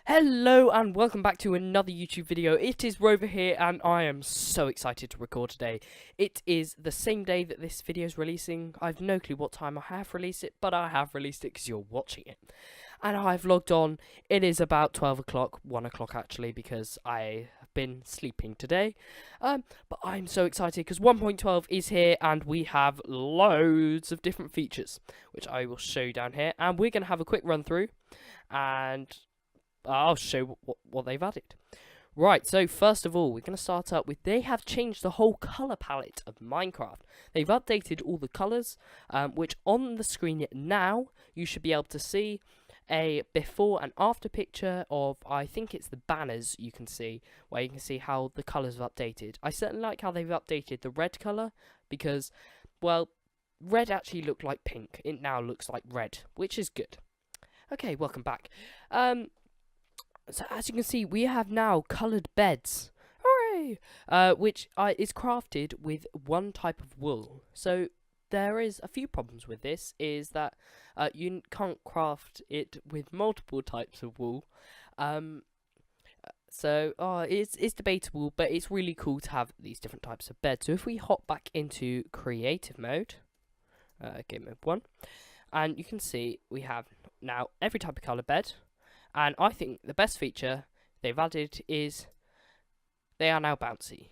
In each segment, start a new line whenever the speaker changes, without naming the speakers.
Hello and welcome back to another YouTube video. It is Rover here and I am so excited to record today. It is the same day that this video is releasing. I've no clue what time I have released it, but I have released it because you're watching it. And I've logged on. It is about 12 o'clock, 1 o'clock actually, because I have been sleeping today. But I'm so excited because 1.12 is here and we have loads of different features, which I will show you down here. And we're going to have a quick run through and I'll show what they've added. Right, so first of all, we're going to start up with, they have changed the whole colour palette of Minecraft. They've updated all the colours, which on the screen now, you should be able to see a before and after picture of, I think it's the banners you can see, where you can see how the colours have updated. I certainly like how they've updated the red colour, because, well, red actually looked like pink. It now looks like red, which is good. Okay, welcome back. So as you can see, we have now coloured beds. Hooray! Which is crafted with one type of wool. So there is a few problems with this, is that you can't craft it with multiple types of wool. It's debatable, but it's really cool to have these different types of beds. So if we hop back into creative mode, game mode 1, and you can see we have now every type of colour bed. And I think the best feature they've added is they are now bouncy,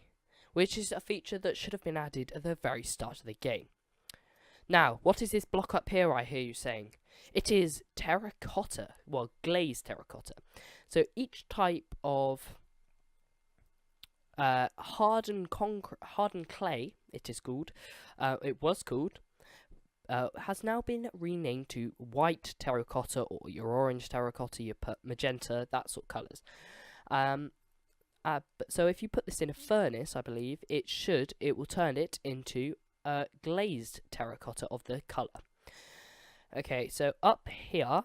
which is a feature that should have been added at the very start of the game. Now, what is this block up here I hear you saying? It is terracotta, well, glazed terracotta. So each type of hardened clay, it is called, it was called, has now been renamed to white terracotta or your orange terracotta, your magenta, that sort of colours. So if you put this in a furnace, I believe, it will turn it into glazed terracotta of the colour. Okay, so up here,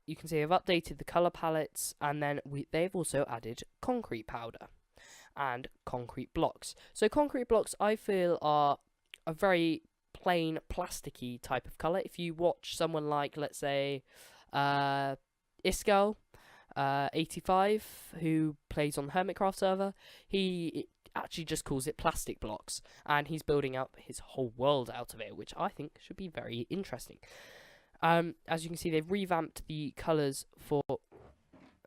you can see I've updated the colour palettes, and then they've also added concrete powder and concrete blocks. So concrete blocks, I feel, are a very plain plasticky type of colour. If you watch someone like, let's say, Iskall 85, who plays on the Hermitcraft server, he actually just calls it plastic blocks, and he's building up his whole world out of it, which I think should be very interesting. As you can see, they've revamped the colours for,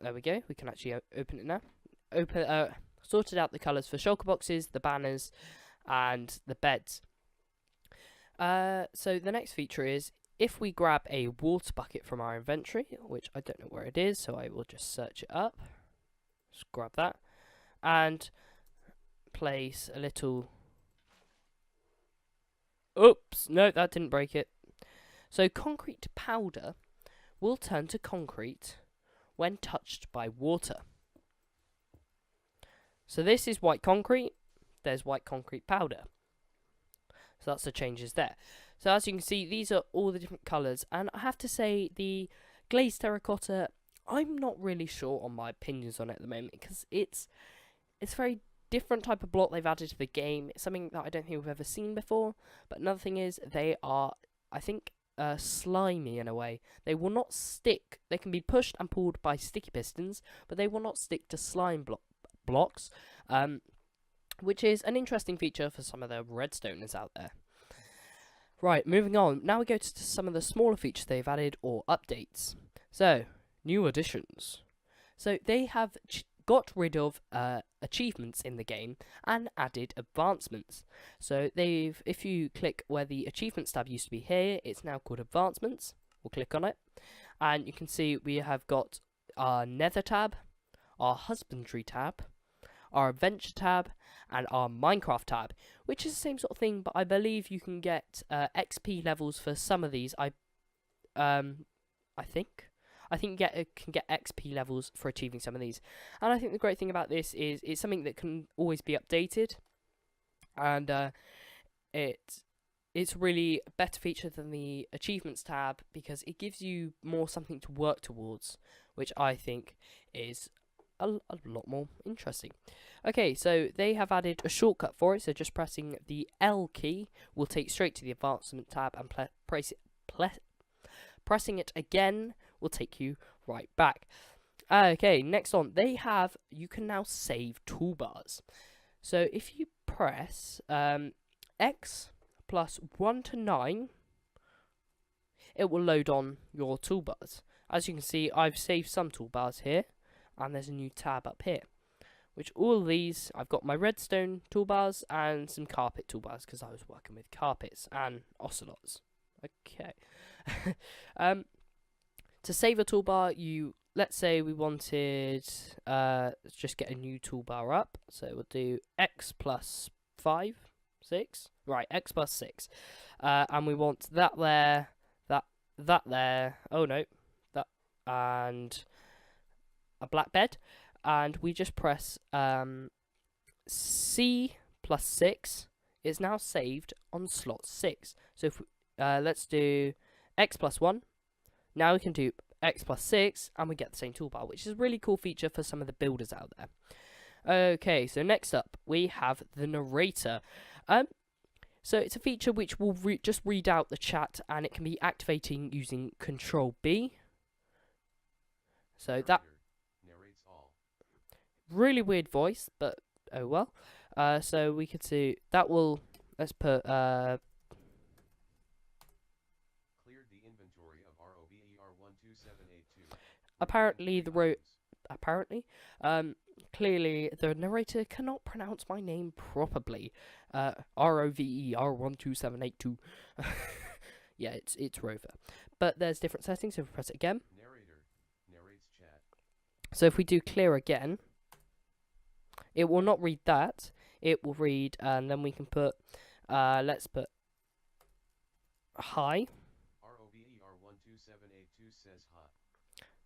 there we go, we can actually open it now, sorted out the colours for shulker boxes, the banners, and the beds. So the next feature is, if we grab a water bucket from our inventory, which I don't know where it is, so I will just search it up. Just grab that. And place a little... Oops! No, that didn't break it. So concrete powder will turn to concrete when touched by water. So this is white concrete. There's white concrete powder. So that's the changes there. So as you can see, these are all the different colours. And I have to say, the glazed terracotta, I'm not really sure on my opinions on it at the moment, because it's a very different type of block they've added to the game. It's something that I don't think we've ever seen before. But another thing is, they are, I think, slimy in a way. They will not stick. They can be pushed and pulled by sticky pistons, but they will not stick to slime blocks. Which is an interesting feature for some of the redstoners out there. Right, moving on. Now we go to some of the smaller features they've added or updates. So, new additions. So they have got rid of achievements in the game and added advancements. So if you click where the achievements tab used to be here, it's now called advancements. We'll click on it, and you can see we have got our nether tab, our husbandry tab, our adventure tab, and our Minecraft tab, which is the same sort of thing, but I believe you can get XP levels for some of these. I think you can get XP levels for achieving some of these, and I think the great thing about this is it's something that can always be updated, and it's really a better feature than the achievements tab, because it gives you more something to work towards, which I think is a lot more interesting. Okay, so they have added a shortcut for it, so just pressing the L key will take straight to the advancement tab, and pressing it again will take you right back. Okay, next on, you can now save toolbars. So if you press X plus 1 to 9, it will load on your toolbars. As you can see, I've saved some toolbars here, and there's a new tab up here. Which all of these, I've got my redstone toolbars and some carpet toolbars, because I was working with carpets and ocelots. Okay. To save a toolbar, let's say we wanted, let's just get a new toolbar up. So we'll do X plus 5, 6. Right, X plus 6. And we want that there, that there. Oh no, that, and a black bed. And we just press C plus 6 is now saved on slot 6. So if let's do X plus 1. Now we can do X plus 6 and we get the same toolbar, which is a really cool feature for some of the builders out there. Okay, so next up we have the narrator. So it's a feature which will just read out the chat, and it can be activating using Control B. So that really weird voice, but oh well. So we could see that will, let's put cleared the inventory of ROVER12782. Clearly the narrator cannot pronounce my name properly. ROVER12782. Yeah, it's Rover. But there's different settings. So if we press it again, narrator narrates chat. So if we do clear again, it will not read that. It will read, and then we can put, let's put hi. ROVER12782 says hi.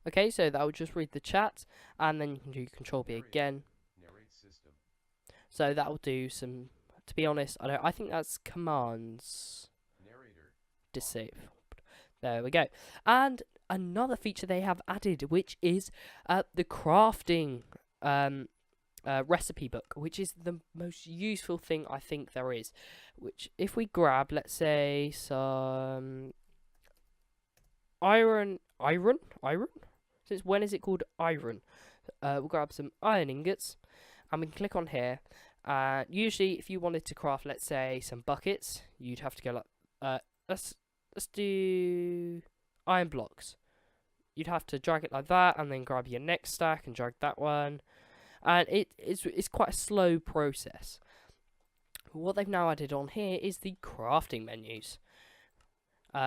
Okay, so that will just read the chat, and then you can do Control B again. Narrate system. So that will do some. To be honest, I think that's commands. Narrator disabled. There we go. And another feature they have added, which is the crafting recipe book, which is the most useful thing I think there is. Which, if we grab, let's say, some iron. Since when is it called iron? We'll grab some iron ingots, and we can click on here. Usually, if you wanted to craft, let's say, some buckets, you'd have to go like, let's do iron blocks. You'd have to drag it like that, and then grab your next stack and drag that one. And it's quite a slow process. What they've now added on here is the crafting menus.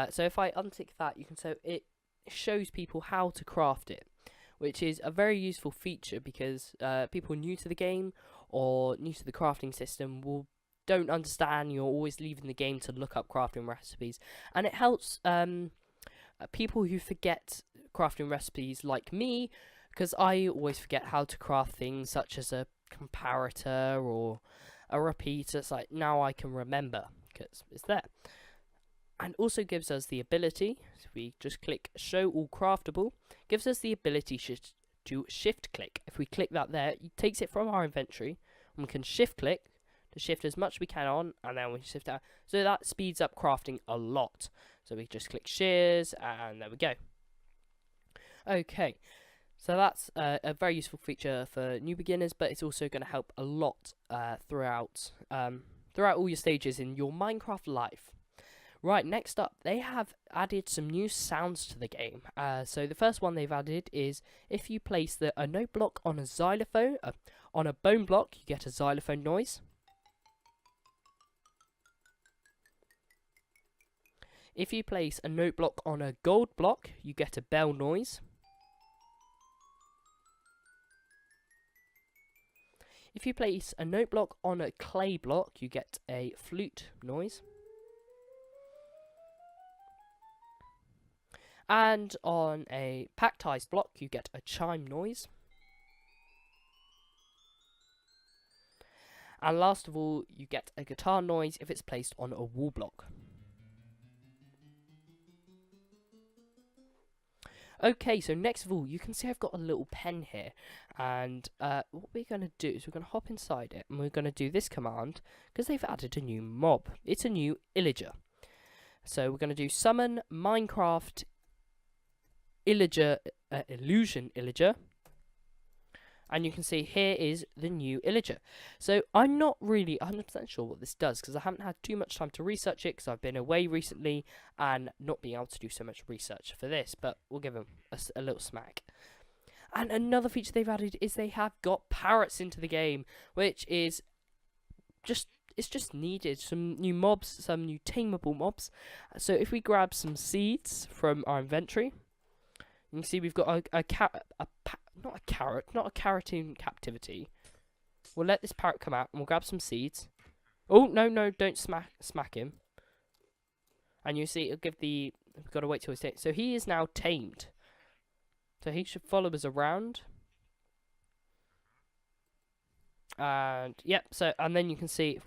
So if I untick that, you can see it shows people how to craft it, which is a very useful feature because people new to the game or new to the crafting system don't understand. You're always leaving the game to look up crafting recipes, and it helps people who forget crafting recipes like me, because I always forget how to craft things such as a comparator or a repeater. It's like, now I can remember because it's there. And also gives us the ability, so we just click show all craftable, gives us the ability to shift click. If we click that there, it takes it from our inventory, and we can shift click to shift as much as we can on, and then we shift out. So that speeds up crafting a lot. So we just click shears, and there we go. Okay, so that's a very useful feature for new beginners, but it's also going to help a lot throughout all your stages in your Minecraft life. Right, next up, they have added some new sounds to the game. So the first one they've added is if you place a note block on a xylophone, on a bone block, you get a xylophone noise. If you place a note block on a gold block, you get a bell noise. If you place a note block on a clay block, you get a flute noise. And on a packtized block, you get a chime noise. And last of all, you get a guitar noise if it's placed on a wall block. Okay, so next of all, you can see I've got a little pen here, and what we're going to do is we're going to hop inside it, and we're going to do this command, because they've added a new mob. It's a new illager. So we're going to do summon Minecraft illusion illager, And you can see here is the new Illager. So I'm not really 100% sure what this does, because I haven't had too much time to research it, because I've been away recently and not being able to do so much research for this, but we'll give them a little smack. And another feature they've added is they have got parrots into the game, which is it's just needed. Some new mobs, some new tameable mobs. So if we grab some seeds from our inventory, you can see we've got not a carrot in captivity. We'll let this parrot come out and we'll grab some seeds. Oh, no, don't smack him. And you see it'll give we've got to wait till he's tamed. So he is now tamed. So he should follow us around. And yep, and then you can see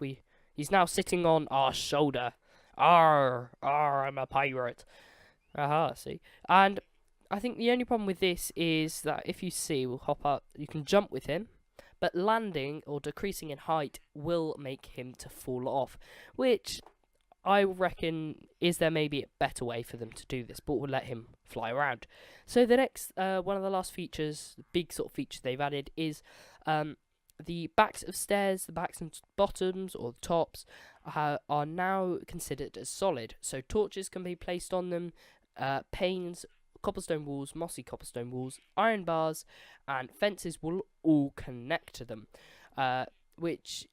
he's now sitting on our shoulder. I'm a pirate. Aha, see. And I think the only problem with this is that if you see, we'll hop up, you can jump with him, but landing or decreasing in height will make him to fall off, which I reckon is there maybe a better way for them to do this, but we'll let him fly around. So the next, one of the last features, the big sort of feature they've added is the backs of stairs, the backs and bottoms or the tops are now considered as solid. So torches can be placed on them, panes, cobblestone walls, mossy cobblestone walls, iron bars, and fences will all connect to them, which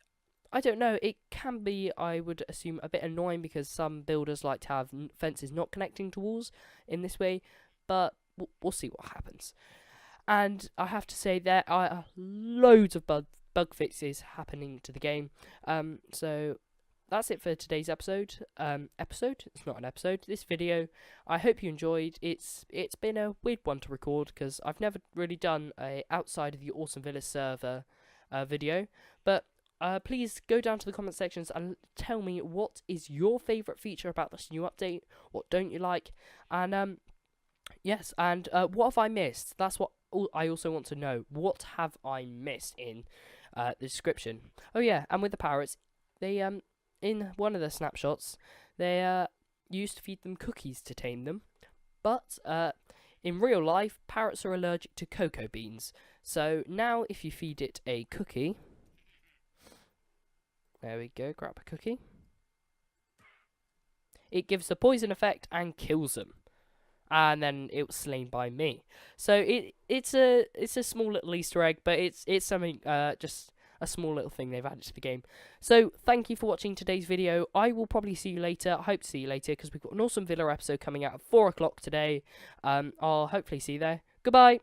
I don't know, it can be, I would assume, a bit annoying because some builders like to have fences not connecting to walls in this way, but we'll see what happens. And I have to say there are loads of bug fixes happening to the game, so that's it for today's episode. It's not an episode. This video. I hope you enjoyed. It's been a weird one to record because I've never really done a outside of the Awesome Villa server video. But please go down to the comment sections and tell me what is your favourite feature about this new update. What don't you like? And yes. And what have I missed? That's what I also want to know. What have I missed in the description? Oh yeah. And with the parrots, they in one of the snapshots, they used to feed them cookies to tame them, but in real life, parrots are allergic to cocoa beans. So now, if you feed it a cookie, there we go, grab a cookie, it gives a poison effect and kills them, and then it was slain by me. So it's a small little Easter egg, but it's something just a small little thing they've added to the game. So thank you for watching today's video. I will probably see you later. I hope to see you later because we've got an Awesome Villa episode coming out at 4 o'clock today. I'll hopefully see you there. Goodbye.